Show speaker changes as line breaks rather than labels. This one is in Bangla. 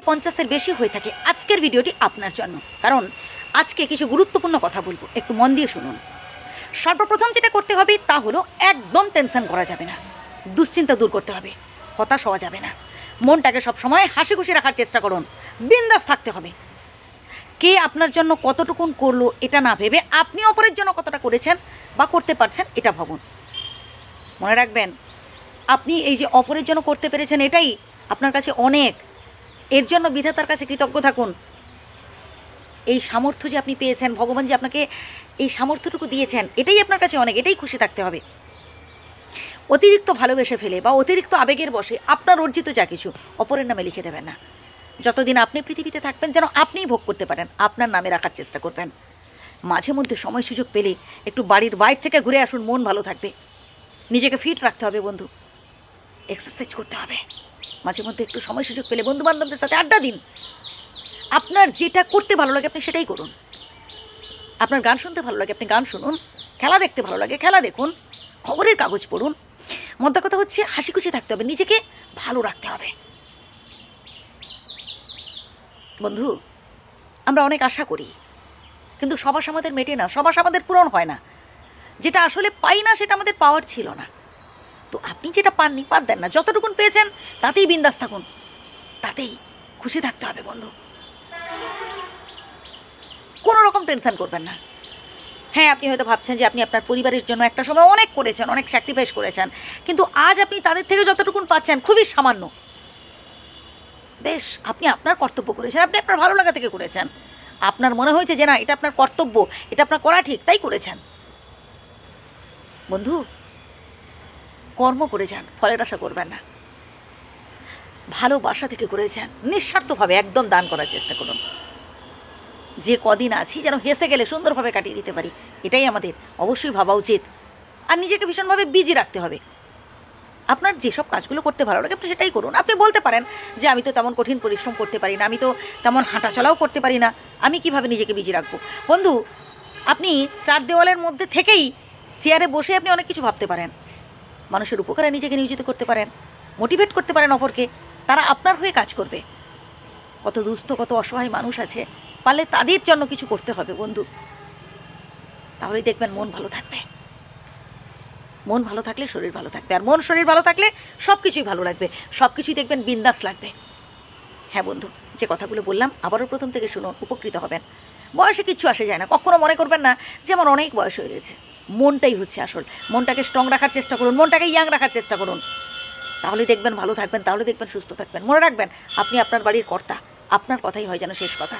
50-এর বেশি হয়ে থাকে, আজকের ভিডিওটি আপনার জন্য। কারণ আজকে কিছু গুরুত্বপূর্ণ কথা বলবো, একটু মন দিয়ে শুনুন। সর্বপ্রথম যেটা করতে হবে তা হলো একদম টেনশন করা যাবে না, দুশ্চিন্তা দূর করতে হবে, হতাশ হওয়া যাবে না। মনটাকে সবসময় হাসি খুশি রাখার চেষ্টা করুন, বিন্দাস থাকতে হবে। কে আপনার জন্য কতটুকুন করলো এটা না ভেবে আপনি অপরের জন্য কতটা করেছেন বা করতে পারছেন এটা ভাবুন। মনে রাখবেন, আপনি এই যে অপরের জন্য করতে পেরেছেন এটাই আপনার কাছে অনেক। এর জন্য বিধাতার কাছে কৃতজ্ঞ থাকুন। এই সামর্থ্য যে আপনি পেয়েছেন, ভগবান যে আপনাকে এই সামর্থ্যটুকু দিয়েছেন, এটাই আপনার কাছে অনেক, এটাই খুশি থাকতে হবে। অতিরিক্ত ভালোবেসে ফেলে বা অতিরিক্ত আবেগের বশে আপনার অর্জিত যা কিছু অপরের নামে লিখে দেবেন না। যতদিন আপনি পৃথিবীতে থাকবেন যেন আপনিই ভোগ করতে পারেন, আপনার নামে রাখার চেষ্টা করবেন। মাঝে মধ্যে সময় সুযোগ পেলে একটু বাড়ির বাইরে থেকে ঘুরে আসুন, মন ভালো থাকবে। নিজেকে ফিট রাখতে হবে বন্ধু, এক্সারসাইজ করতে হবে। মাঝে মধ্যে একটু সময় সুযোগ পেলে বন্ধু বান্ধবদের সাথে আড্ডা দিন। আপনার যেটা করতে ভালো লাগে আপনি সেটাই করুন। আপনার গান শুনতে ভালো লাগে আপনি গান শুনুন, খেলা দেখতে ভালো লাগে খেলা দেখুন, খবরের কাগজ পড়ুন। মোদ্দা কথা হচ্ছে হাসি খুশি থাকতে হবে, নিজেকে ভালো রাখতে হবে। বন্ধু, আমরা অনেক আশা করি, কিন্তু সব আশা আমাদের মেটে না, সব আশা আমাদের পূরণ হয় না। যেটা আসলে পাই না সেটা আমাদের পাওয়ার ছিল না। তো আপনি যেটা পাননি বাদ দেন না, যতটুকুন পেয়েছেন তাতেই বিন্দাস থাকুন, তাতেই খুশি থাকতে হবে বন্ধু। কোনো রকম টেনশন করবেন না। হ্যাঁ, আপনি হয়তো ভাবছেন যে আপনি আপনার পরিবারের জন্য একটা সময় অনেক করেছেন, অনেক স্যাক্রিফাইস করেছেন, কিন্তু আজ আপনি তাদের থেকে যতটুকুন পাচ্ছেন খুবই সামান্য। বেশ, আপনি আপনার কর্তব্য করেছেন, আপনি আপনার ভালো লাগা থেকে করেছেন। আপনার মনে হয়েছে যে না এটা আপনার কর্তব্য, এটা আপনার করা ঠিক, তাই করেছেন। বন্ধু, কর্ম করে যান, ফলের আশা করবেন না। ভালোবাসা থেকে করেছেন, নিঃস্বার্থভাবে একদম দান করার চেষ্টা করুন। যে কদিন আছি যেন হেসে গেলে সুন্দরভাবে কাটিয়ে দিতে পারি, এটাই আমাদের অবশ্যই ভাবা উচিত। আর নিজেকে ভীষণভাবে বিজি রাখতে হবে। আপনার যেসব কাজগুলো করতে ভালো লাগে আপনি সেটাই করুন। আপনি বলতে পারেন যে আমি তো তেমন কঠিন পরিশ্রম করতে পারি না, আমি তো তেমন হাঁটাচলাও করতে পারি না, আমি কিভাবে নিজেকে বিজি রাখবো। বন্ধু, আপনি চার দেওয়ালের মধ্যে থেকেই চেয়ারে বসে আপনি অনেক কিছু ভাবতে পারেন। মানুষের উপকারে নিজেকে নিয়োজিত করতে পারেন, মোটিভেট করতে পারেন অপরকে, তারা আপনার হয়ে কাজ করবে। কত দুস্থ কত অসহায় মানুষ আছে, পারলে তাদের জন্য কিছু করতে হবে বন্ধু। তাহলেই দেখবেন মন ভালো থাকবে। মন ভালো থাকলে শরীর ভালো থাকবে, আর মন শরীর ভালো থাকলে সব কিছুই ভালো লাগবে, সব কিছুই দেখবেন বিন্দাস লাগবে। হ্যাঁ বন্ধু, যে কথাগুলো বললাম আবারও প্রথম থেকে শুনুন, উপকৃত হবেন। বয়সে কিচ্ছু আসে যায় না, কখনো মনে করবেন না যে আমার অনেক বয়স হয়ে গেছে। মনটাই হচ্ছে আসল। মনটাকে স্ট্রং রাখার চেষ্টা করুন, মনটাকে ইয়াং রাখার চেষ্টা করুন, তাহলে দেখবেন ভালো থাকবেন, তাহলে দেখবেন সুস্থ থাকবেন। মনে রাখবেন, আপনি আপনার বাড়ির কর্তা, আপনার কথাই হয় যেন শেষ কথা।